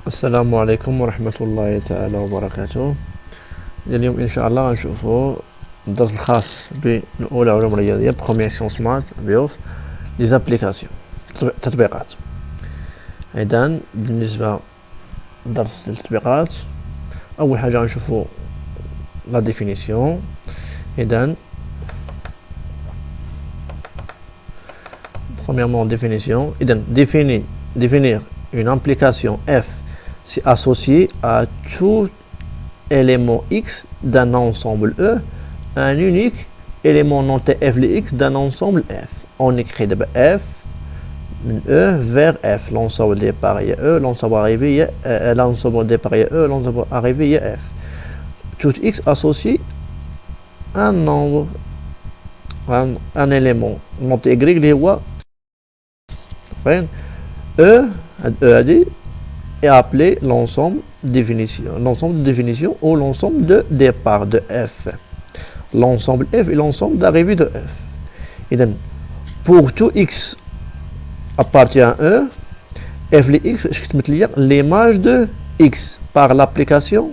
السلام عليكم ورحمة الله تعالى وبركاته. اليوم إن شاء الله غنشوفوا الدرس الخاص بأولى علوم الرياضية بروميير سيونس مات بيوف لي زابليكاسيون تطبيقات. إذا بالنسبة لدرس التطبيقات أول حاجة غنشوفوا لا ديفينيسيون. إذا premièrement définition. إذا définir une application F, c'est associé à tout élément X d'un ensemble E, un unique élément noté F de X d'un ensemble F. On écrit d'abord F, E vers F. L'ensemble départ il y a E, l'ensemble arrivé il y a l'ensemble départ il y a E, l'ensemble arrivé il y a F. Tout X associé à un nombre, un élément noté Y, les voix. E est appelé l'ensemble de définition ou l'ensemble de départ de F. L'ensemble F est l'ensemble d'arrivée de F. Et donc, pour tout X appartient à E, F de X, je vais lire l'image de X par l'application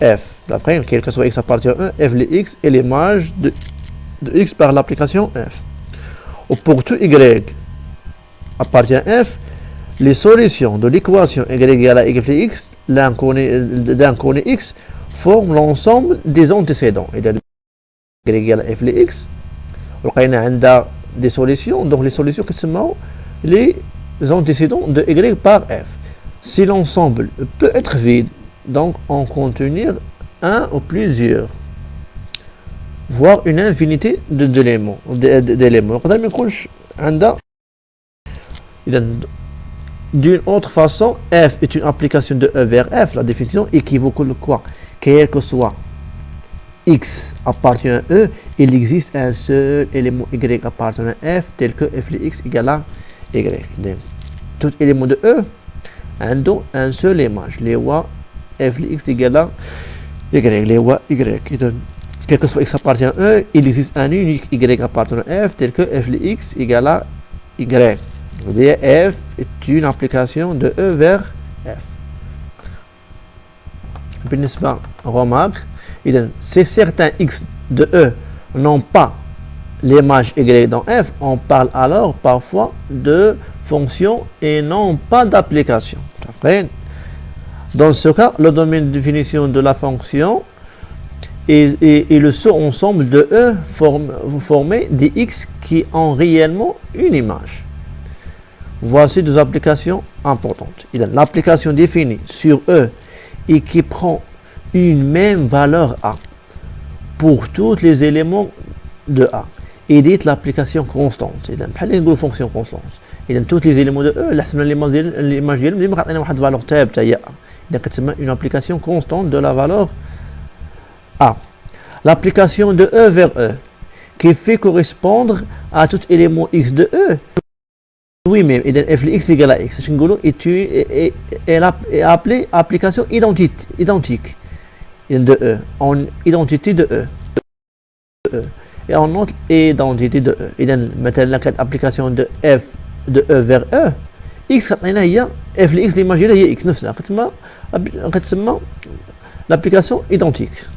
F. Après, quel que soit X appartient à E, F de X est l'image de X par l'application F. Ou pour tout Y appartient à F, les solutions de l'équation y égale à y de x d'un connu x forment l'ensemble des antécédents. Et y égale à f de x, on a des solutions, donc les solutions qui sont les antécédents de y par f. Si l'ensemble peut être vide, donc en contenir un ou plusieurs, voire une infinité d'éléments. D'une autre façon, F est une application de E vers F. La définition équivaut à quoi? Quel que soit X appartient à E, il existe un seul élément Y appartenant à F, tel que F de X égale à Y. Donc, tout élément de E a un seul image. Les voix F de X égale à Y. Les voix Y. Donc, quel que soit X appartient à E, il existe un unique Y appartenant à F, tel que F de X égale à Y. F est une application de E vers F. بالنسبة remarque, si certains X de E n'ont pas l'image Y dans F, on parle alors parfois de fonction et non pas d'application. Dans ce cas, le domaine de définition de la fonction et le sous-ensemble de E formé des X qui ont réellement une image. Voici deux applications importantes. L'application définie sur E et qui prend une même valeur A pour tous les éléments de A. Et dit l'application constante. Une fonction constante. Tous les éléments de E, l'image de valeur tabta A. Une application constante de la valeur A. L'application de E vers E qui fait correspondre à tout élément X de E. Oui, mais f de x égale à x, est appelée application identique de E, en identité de E, et en autre identité de E. Et maintenant, l'application de f de E vers E, x f de x l'image هي x نفسها كتسمى l'application identique.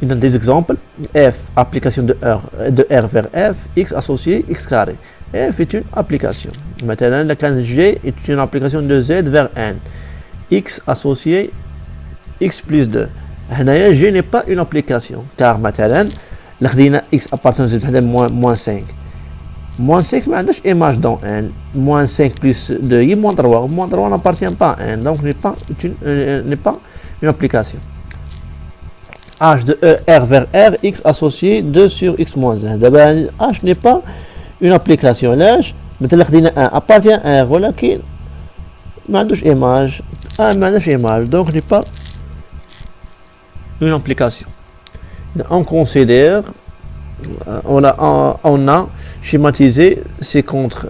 Dans des exemples, F, application de R vers F, X associé X carré. F est une application. Maintenant, la G est une application de Z vers N. X associé X plus 2. G n'est pas une application, car maintenant, X appartient à Z, moins 5. Moins 5, mais il image dans N. Moins 5 plus 2, moins 3. Moins 3 n'appartient pas à N, donc n'est pas une application. H de E, R vers R, X associé 2 sur X moins 1. H n'est pas une application. L'H, appartient à R, voilà qui n'a pas d'image. Donc n'est pas une application. On considère, on a schématisé ces contre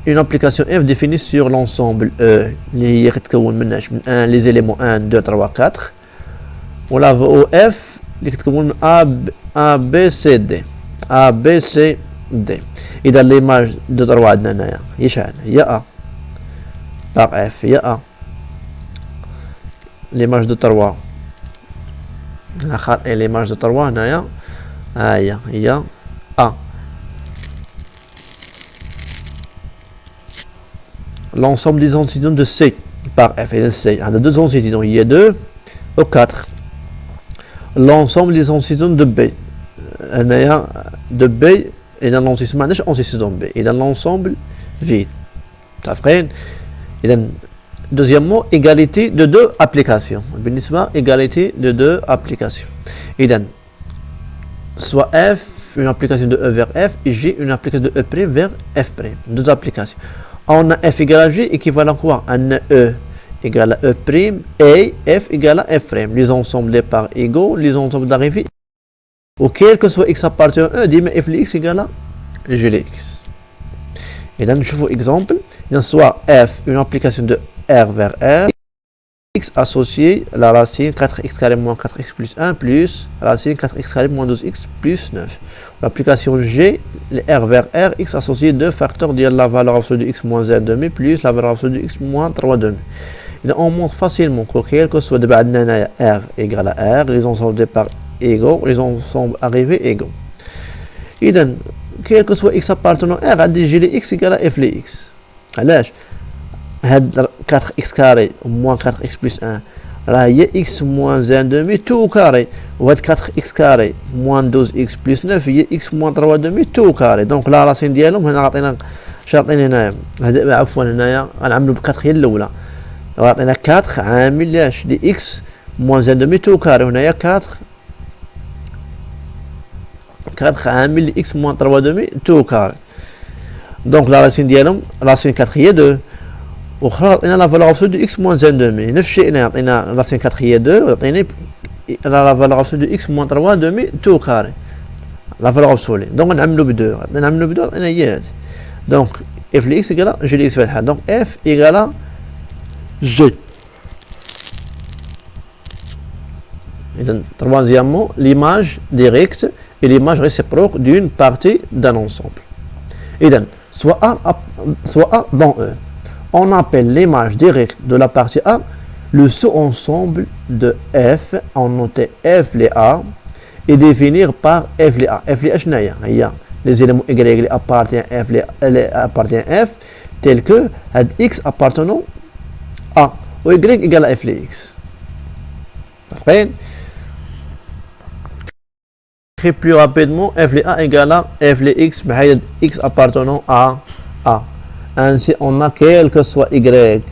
une application F définie sur l'ensemble E, les éléments 1, 2, 3, 4. ولا او اف اللي كتكون A B C D إذا l'image de 3 عندنا هنايا هي شحال؟ هي A par F هي A. l'image de 3 l'image de 3 هنايا هي A. l'ensemble des antidotes de C par F et C. Il y a deux antidotes, il y a 2 ou 4. L'ensemble des antidotes de B. Il y a de B et dans l'antidote B. Et dans l'ensemble vide. Et deuxièmement, égalité de deux applications. Égalité de deux applications. Et donc, soit F, une application de E vers F, et G, une application de E' vers F'. Deux applications. On a F égale à G équivalent quoi? Un E égale à E' et F égale à F'. Les ensembles des parts égaux, les ensembles d'arrivée. Ou quel que soit X appartient à E, dit mais F de X égale à G de X. Et donc, je vous exemple, il y a soit F, une application de R vers R, X associé à la racine 4x carré moins 4x plus 1 plus racine 4x carré moins 12x plus 9. L'application G, R vers R, X associé 2 facteurs de la valeur absolue de X moins 1 demi plus la valeur absolue de X moins 3 demi. Et on montre facilement que quel que soit de R égale à R, les ensembles de parts égaux, les ensembles arrivés égaux. Et donc, quel que soit X appartenant à R, a dit G de X égale à F de X. Alors, 4x carré moins 4x plus 1 là il y a x moins 1 demi tout carré ou 4x carré moins 12x plus 9 il y a x moins 3 demi tout carré donc la racine ديالهم هنا عطينا شاطين هنايا هذا عفوا هنايا غنعملوا ب 4 هي الاولى لو عطينا 4 عامل لاش دي x moins 1 demi tout carré هنايا 4 عامل لي x moins 3 demi tout carré donc la racine ديالهم racine 4 هي 2 واخرى عطينا لا فالور ابسولو دو اكس موان زان دومي نفس الشيء هنا عطينا راسين 4 هي 2 وعطيني لا فالور ابسولو دو اكس موان 3 دومي تو كاري لا فالور ابسولي دونك نعملو ب 2 نعملو ب 2 عطينا هي هادي دونك اف لي اكس ايكالا جي لي اكس في الحال دونك اف ايكالا جي. اذا troisièmement l'image directe et l'image réciproque d'une partie d'un ensemble. اذا soit A dans E. On appelle l'image directe de la partie A le sous-ensemble de F, en noter F les A, et définir par F les A. F les A, il y a les éléments Y appartiennent F, tels que X appartenant A, ou Y égale à F les X. Plus rapidement, F les A égale à F les X, mais X appartenant à A. Ainsi, on a quel que soit Y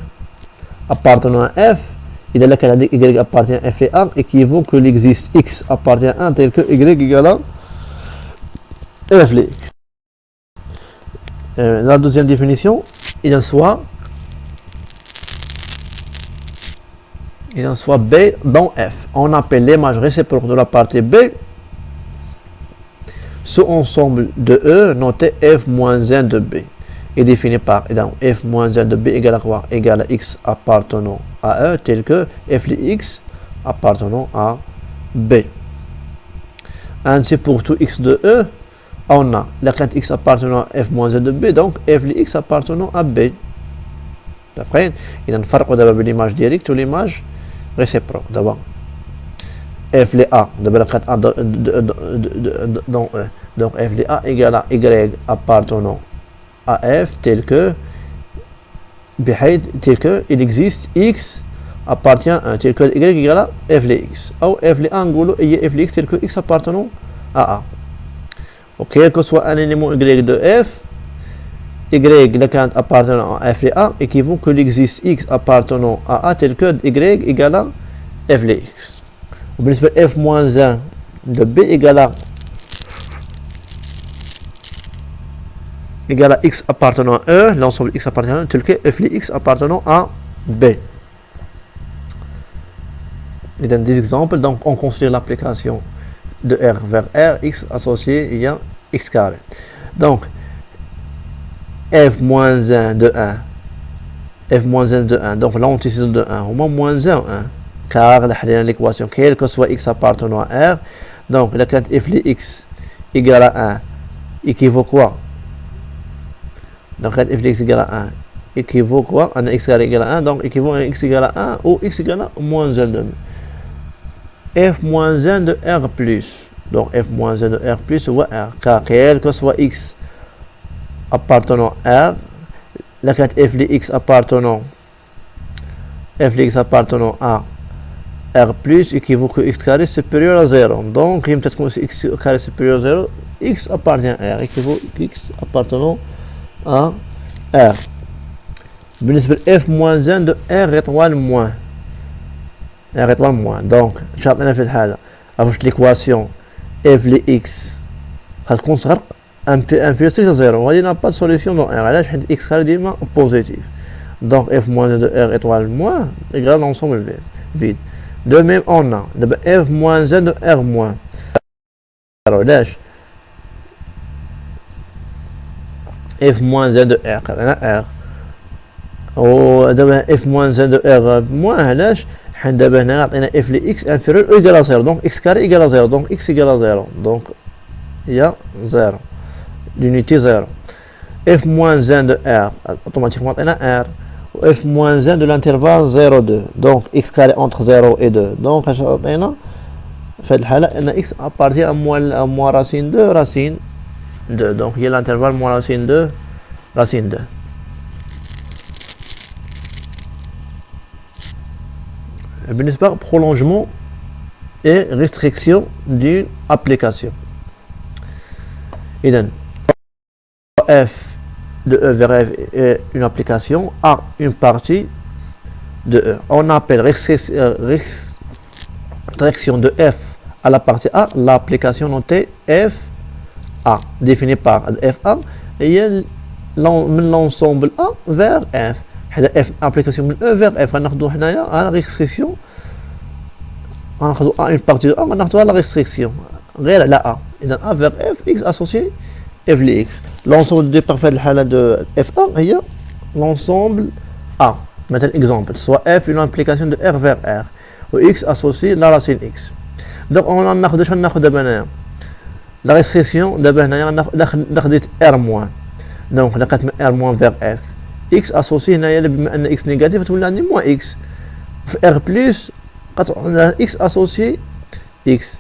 appartenant à F, il est là qu'elle a dit Y appartient à F et A, équivaut que l'existe X appartient à 1 tel que Y égale à F de X. La deuxième définition, il en soit B dans F. On appelle l'image réciproque de la partie B sous-ensemble de E noté F moins 1 de B. Est défini par f moins 1 de b égale à quoi? Égale à x appartenant à E tel que f de x appartenant à B. Ainsi pour tout x de E, on a la quinte x appartenant à f moins 1 de B, donc f de x appartenant à B. D'accord? Il y a un farq d'abord l'image directe ou l'image réciproque. D'abord f de A, d'abord la quinte A dans E, donc f de A égale à y appartenant à F tel que il existe X appartient à tel que Y égale à F de X ou F de A نقولوا هي F de X tel que X appartenant à A. Ok, quel que soit un élément Y de F, Y la quinte appartenant à F de A équivaut que il existe X appartenant à A tel que Y égale à F de X. وبالنسبة F moins 1 de B égale à x appartenant à E, l'ensemble x appartenant à E, tel que f de x appartenant à B. Et dans des exemples, donc on considère l'application de R vers R, x associé il y a x carré. Donc f moins 1 de 1, f moins 1 de 1, donc l'antécédent de 1, au moins moins 1, 1, car l'équation, quel que soit x appartenant à R, donc la quinte f de x égale à 1, équivaut quoi? Donc f de x égale à 1 équivaut quoi? À x égale à 1, donc équivaut à x égale à 1 ou x égale à moins 1 de f moins 1 de r plus. Donc f moins 1 de r plus ou r, car quel que soit x appartenant à R, la carte f de x appartenant à R plus équivaut que x carré supérieur à 0. Donc il peut-être que x carré supérieur à 0, x appartient à R, équivaut x appartenant à R. بالنسبة f moins 1 de R étoile moins. R étoile moins. Donc شرطنا في الحالة عرفت l'équation f de x غتكون صغر inférieur strict à 0. Il n'y a pas de solution dans R. علاش حيت x carré ديما positif. Donc f moins 1 de R étoile moins égale l'ensemble vide. De même on a f moins 1 de R moins. Alors علاش f moins 1 de R قلنا R و دابا f moins 1 de R moins علاش حيت دابا هنا عطينا f ل x inférieur ou égal à 0. Donc x carré égale à 0. Donc x égale à 0. Donc il y a 0. L'unité 0. f moins 1 de R automatiquement عطينا R و f moins 1 de l'intervalle 0 2. Donc x carré entre 0 et 2. Donc اش عطينا في هذه الحالة ان x appartient à moins racine 2 racine 2. Donc il y a l'intervalle moins racine 2 racine 2. بالنسبة prolongement et restriction d'une application. إذن f de E vers F est une application à une partie de E. On appelle restriction de F à la partie A l'application notée FA, définie par FA et l'ensemble A vers F. F application de E vers F, on a la restriction, on a une partie de A, on a la restriction, réelle la A. Et A vers F, X associé F de X. L'ensemble des parfaits de FA, il y a l'ensemble A. Maintenant, exemple, soit F une application de R vers R, ou X associé la racine X. Donc, on a la restriction de R moins. Donc, on a R moins vers F. X associé هنايا بما ان x négatif تولي عندي moins x في r plus x associé x.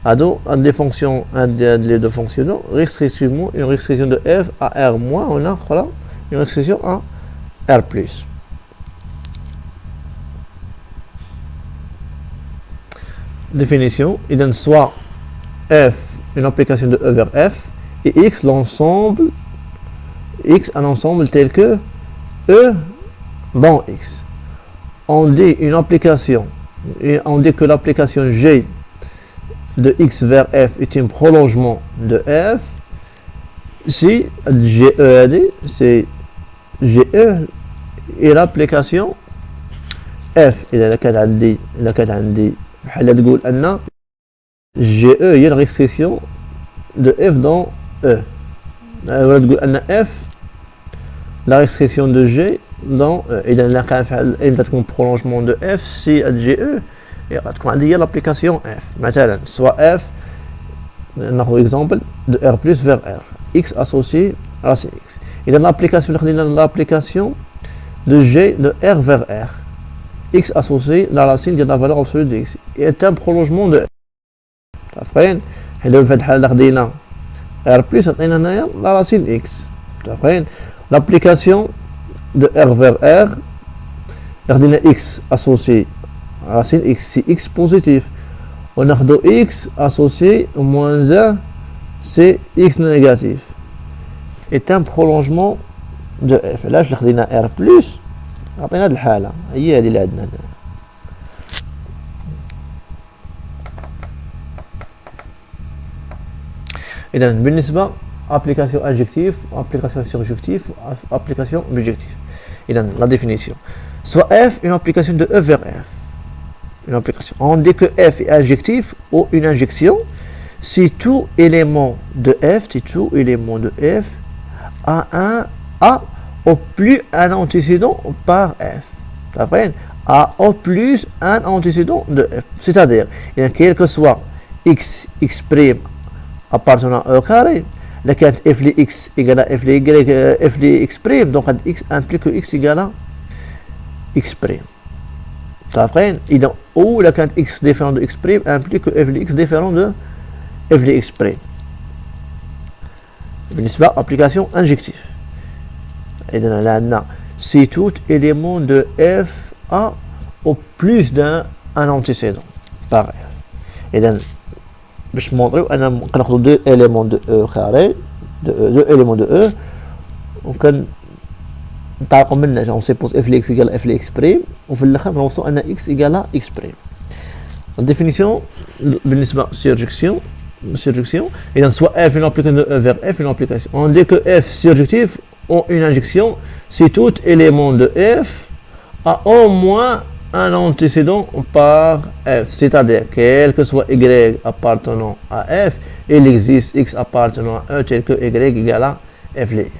هادو les fonctions les deux fonctions restriction une restriction de f à r moins on a voilà une restriction à r plus. Définition, il soit f une application de e vers f et x l'ensemble x un ensemble tel que E dans X. On dit une application, et on dit que l'application G de X vers F est un prolongement de F si GE c'est GE et l'application F. إذا كانت عندي بحال تقول أن GE هي la restriction de F dans E. ولا تقول أن F la restriction de G dans et dans la un prolongement de F si GE et il y a l'application F. Maintenant, soit F, un exemple de R plus vers R, X associé à racine X. Et dans l'application de G de R vers R, X associé à la racine de la valeur absolue de X. est un prolongement de R. R plus la racine X. L'application de R vers R, X associé à racine X, c'est X positif. On a X associé au moins 1, c'est X négatif. est un prolongement de F. Là, je l'ai R plus, on a الحالة هي هذه اللي عندنا. إذا بالنسبة application adjectif, application surjectif, application objectif. Et dans la définition, soit F une application de E vers F. Une application. On dit que F est adjectif ou une injection si tout élément de F, a au plus un antécédent par F. A au plus un antécédent de F. C'est-à-dire, quel que soit x prime appartenant à E carré, la carte f de x égale à f de y, f de x prime, donc x implique que x égale à x prime. Ou la carte x différent de x prime implique que f de x différent de f de x prime. بالنسبة application injective. إذا là, si tout élément de f a au plus d'un antécédent par f. إذا باش نمونطريو أنا كناخدو deux éléments de e carré, deux éléments de e, وكن نطلقوا منها on suppose f de x égale f de x prime, وفي الآخر نوصلوا أن x égale à x prime. La définition بالنسبة surjection, et donc soit f une application de e vers f une application. On dit que f surjectif ont une injection si tout élément de f a au moins un antécédent par f, c'est-à-dire quel que soit y appartenant à f, il existe x appartenant à e tel que y égale à f de x.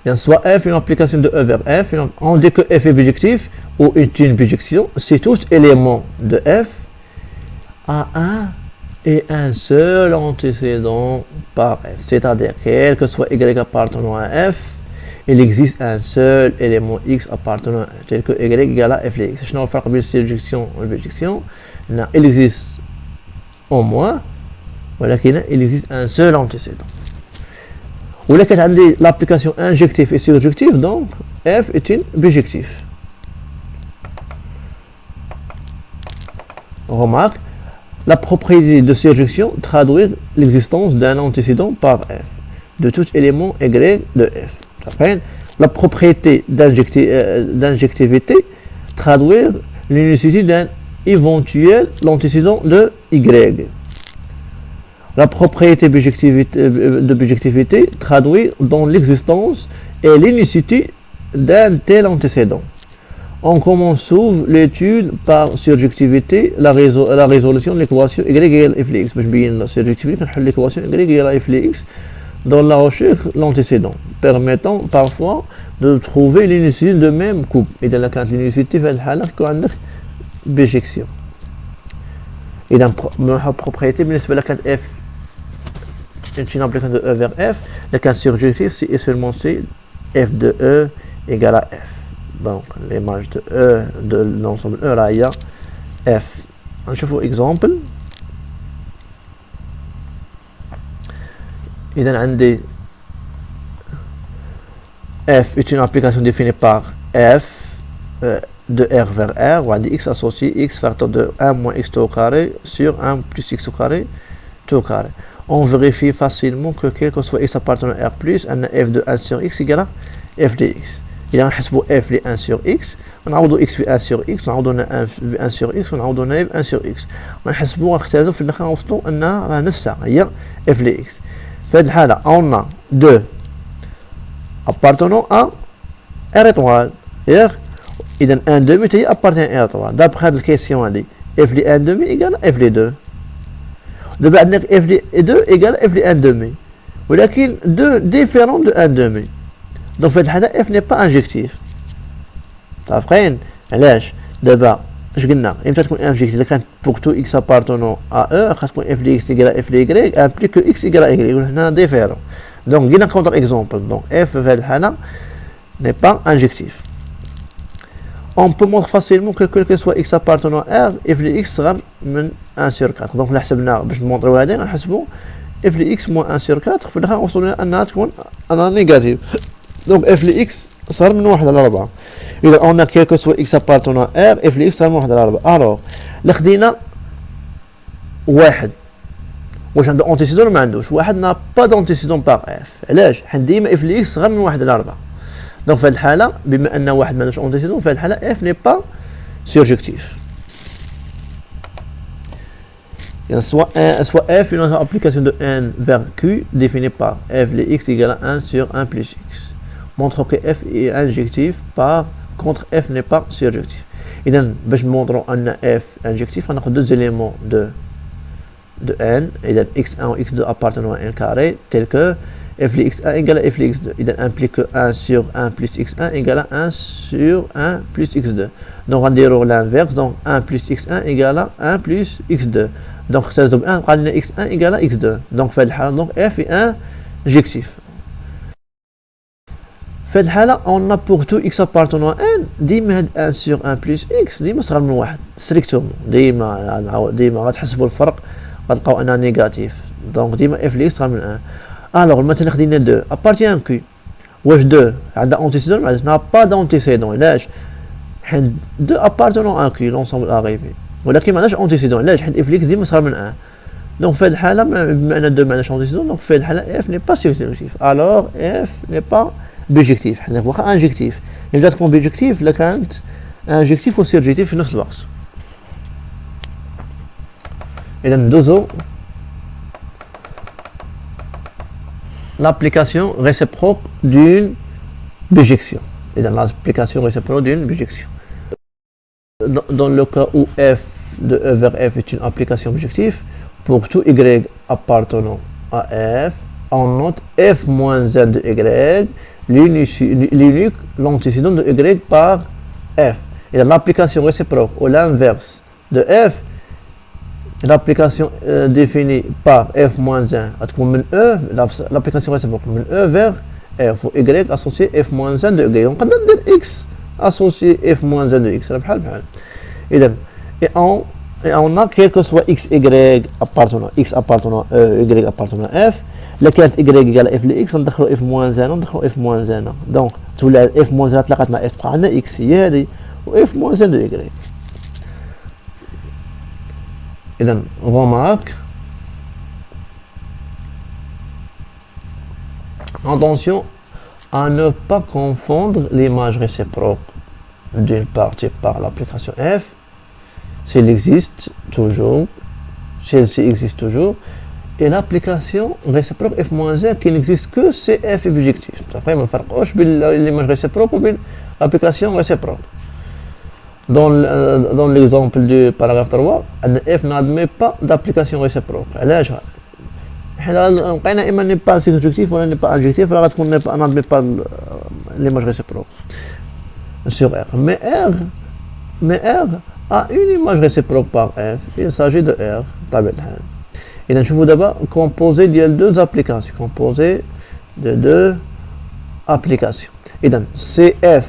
Et soit f une application de e vers f, on dit que f est bijectif ou est une bijection si tout élément de f a un et un seul antécédent par f, c'est-à-dire quel que soit y appartenant à f, il existe un seul élément x appartenant à tel que y égale à f de x. Je n'ai pas de surjection ou bijection, il existe au moins, voilà qu'il existe un seul antécédent. Ou là, l'application injective et surjective, donc f est une bijective. Remarque, la propriété de surjection traduit l'existence d'un antécédent par f, de tout élément y de f. La propriété d'injectivité traduit l'unicité d'un éventuel antécédent de y. La propriété de bijectivité traduit dans l'existence et l'unicité d'un tel antécédent. On commence l'étude par surjectivité, la résolution de l'équation y égale f de x. باش نبين la surjectivité كنحل l'équation y égale à f de x dans la recherche l'antécédent, permettant parfois de trouver l'unicité de même couple. إذا là كانت l'unicité في هذه الحالة كيكون عندك بيجيكسيون. إذا propriété بالنسبة لك كانت f une application de e vers f, la carte surjective c'est et seulement si f de e égale à f. Donc l'image de e de l'ensemble e là il y a f. نشوفوا exemple. إذا عندي f est une application définie par f de r vers r, وعندي x associé x facteur de 1 moins x au carré sur 1 plus x au carré tout au carré. On vérifie facilement que quel que soit x appartenant à r plus, un f de 1 sur x égale à f de x. إذا نحسبوا f de 1 sur x, ونعوضوا x في 1 sur x, ونعوضوا 1 sur x, ونعوضوا 1 sur x. ونحسبوا ونختاروا في الآخر نوصلوا أن راه نفسها هي f de x. في هذه الحالة on a 2 appartenant à r étoile. إذا 1 demi هي appartient à r étoile. D'après هذه الكيسيون هذه f de 1 demi égale f de 2. دابا عندنا f de 2 égale f de 1 demi, ولكن 2 différent de 1 demi. Donc في هذه الحالة f n'est pas injectif. عارفين علاش؟ دابا اش قلنا امتى تكون انجكتيف؟ اذا كانت بوغ تو اكس ابارتونون ا او خاص تكون اف دي اكس ايكال اف دي ايكغيك امبليك اكس ايكال ايكغيك، هنا ديفيرون. دونك قلنا كونتر اكزومبل، دونك اف في هذه الحالة ني با انجكتيف. On peut montrer facilement que quel que soit x appartenant à R, f de x صغر من 1 sur 4. Donc حسبنا باش نمونطريو هذه غنحسبوا f de x moins 1 sur 4 في الاخر وصلنا انها تكون انا نيجاتيف. Donc f de x صار من 1 على 4. إذا on a quel que soit x appartenant à R, f de x صار من 1 على 4. Alors لا خدينا واحد واش عنده انتيسيدون ما عندوش؟ واحد نا با دونتيسيدون باغ f. علاش؟ حيت ديما f de x صغر من 1 على 4. Donc في هذه الحالة بما أن واحد ما عندوش انتيسيدون في هذه الحالة f n'est pas surjectif. يعني soit f une application de n vers q définie par f de x égale à 1 sur 1 plus x. Montre que f est injectif par contre f n'est pas surjectif. إذا باش نمونطرو أن f injectif غناخد deux éléments de n. إذا x1 و x2 appartenant à n carré tel que f de x1 égale à f de x2. Il implique que 1 sur 1 plus x1 égale à 1 sur 1 plus x2. Donc on va dire l'inverse, donc 1 plus x1 égale à 1 plus x2. Donc 16 donc 1 on x1 égale à x2. Donc f est injectif. في الحالة on a pour tout x appartenant à n ديما هاد 1 sur 1 plus x ديما صغر من 1 ستريكتومون ديما غتحسبوا الفرق غتلقاو انها نيجاتيف دونك ديما f de x صغر من 1. الوغ مثلا خدينا 2 ابارتي ان كي واش 2 عندها اونتيسيدون ما با دونتيسيدون علاش حيت 2 ابارتونون ان كي لونسومبل اغيفي ولكن ما عندهاش اونتيسيدون علاش حيت f de x ديما صغر من 1 دونك في هاد الحالة بما ان 2 ما عندهاش اونتيسيدون دونك في هاد الحالة f n'est pas surjectif الوغ f n'est pas بيجكتيف حنا واخا انجكتيف يبدا تكون بيجكتيف الا كانت انجكتيف وسيرجيتيف في نفس الوقت. اذا ندوزو l'application réciproque d'une bijection. اذا l'application réciproque d'une bijection. Dans le cas où f de e vers f est une application bijective, pour tout y appartenant à f, on note f moins n de y l'unique l'antécédent de y par f. Et l'application réciproque ou l'inverse de f, l'application définie par f moins 1, l'application réciproque de e vers f, ou y associé f moins 1 de y. On peut dire x associé f moins 1 de x. Et on a quel que soit x, y appartenant à e, y appartenant à f, لا كانت y égale f de x ندخلو f moins 1 وندخلو f moins 1 دونك تولي f moins 1 تلاقات مع f تبقى عندنا x هي هذه و f moins 1 de y. إذا remarque attention à ne pas confondre l'image réciproque d'une partie par l'application f s'il existe toujours, celle-ci existe toujours, et l'application réciproque f-1 qui n'existe que c'est f bijectif. Après, on ne fait pas l'image réciproque ou l'application réciproque. Dans l'exemple du paragraphe 3, f n'admet pas d'application réciproque. On n'est pas subjectif ou n'est pas adjectif, alors on n'admet pas l'image réciproque sur R. Mais R a une image réciproque par f, il s'agit de R. Et donc, je vous d'abord composé de deux applications. Composé de deux applications. Et donc, c'est f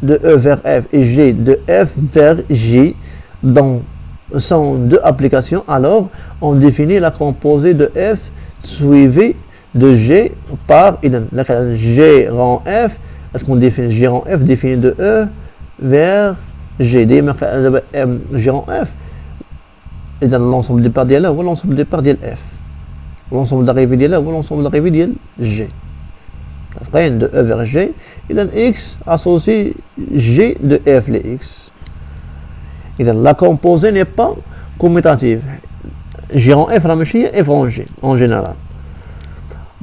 de e vers f et g de f vers g dans sont deux applications. Alors, on définit la composée de f suivie de g par g rang f. Est-ce qu'on définit g rang f défini de e vers g. G rang f. Et dans l'ensemble des parts d'IL ou l'ensemble des parts d'IL F. L'ensemble d'arrivée d'IL ou l'ensemble d'arrivée d'IL G. Après, de E vers G, il a X associé G de F les X. Et la composée n'est pas commutative. G rang F ramèche F rang G, en général.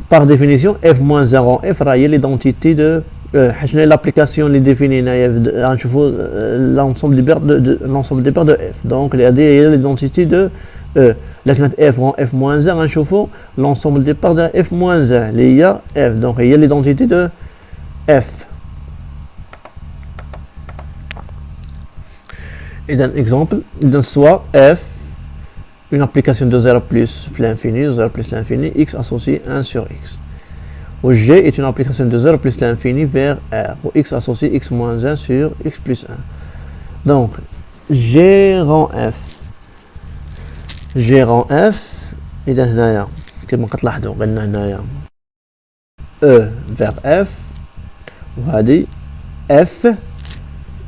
Par définition, F moins 1 rang F raille l'identité de l'application les définit l'ensemble des paires de f donc il y a l'identité de e la f rend f moins 1 l'ensemble des paires de f moins 1 il y a f donc il y a l'identité de f. Et d'un exemple soit f une application de 0 plus l'infini, 0 plus l'infini, x associé 1 sur x. Où G est une application de 0 plus l'infini vers R, où x associé x moins 1 sur x plus 1. Donc, G rang F. G rang F, إذا هنايا كما كتلاحظوا قلنا هنايا E vers F وهذه F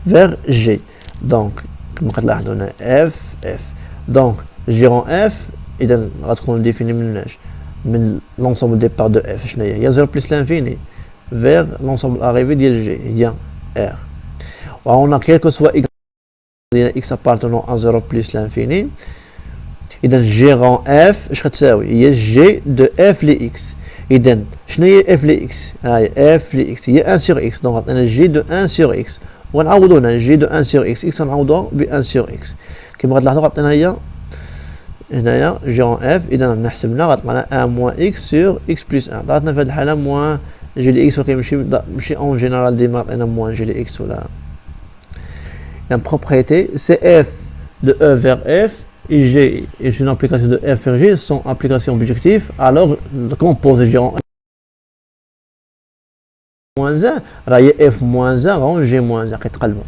vers G. Donc, كما كتلاحظوا هنا F F. Donc, G rang F إذا غتكون définie من l'ensemble des parts de f. Il y a 0 plus l'infini vers l'ensemble arrivé de g. Il y a r. On a quel que soit x appartenant à 0 plus l'infini. Et donc g rang f, il y a g de f les x. Et donc, f les x. F les x. Il y a 1 sur x. Donc, on a g de 1 sur x. On a g de 1 sur x. X on a 1 sur x. Comme vous voyez, هنايا جيرون اف اذا نحسبنا غتلقانا 1 موان اكس سور اكس بلس 1 عطاتنا في هذه الحاله موان جي لي اكس ولكن ماشي اون جينيرال ديما عطينا موان جي لي اكس ولا la propriété CF de E vers F et G est une application de F vers G sont applications objectives alors composé gérant moins 1 راهي F moins 1 غون G moins 1 كيتقلبوا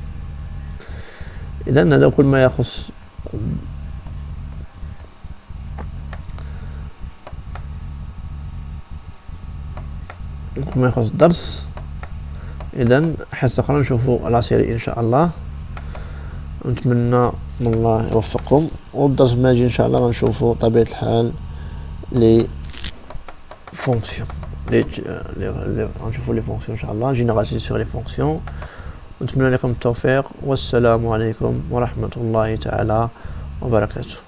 اذا هذا كل ما يخص الدرس. اذا حصه اخرى نشوفوا لا سيري ان شاء الله، نتمنى من الله يوفقكم. والدرس ما يجي ان شاء الله غنشوفوا طبيعه الحال لي فونكسيون غنشوفوا لي فونكسيون ان شاء الله جينيراليزي سور لي فونكسيون. نتمنى لكم التوفيق والسلام عليكم ورحمه الله تعالى وبركاته.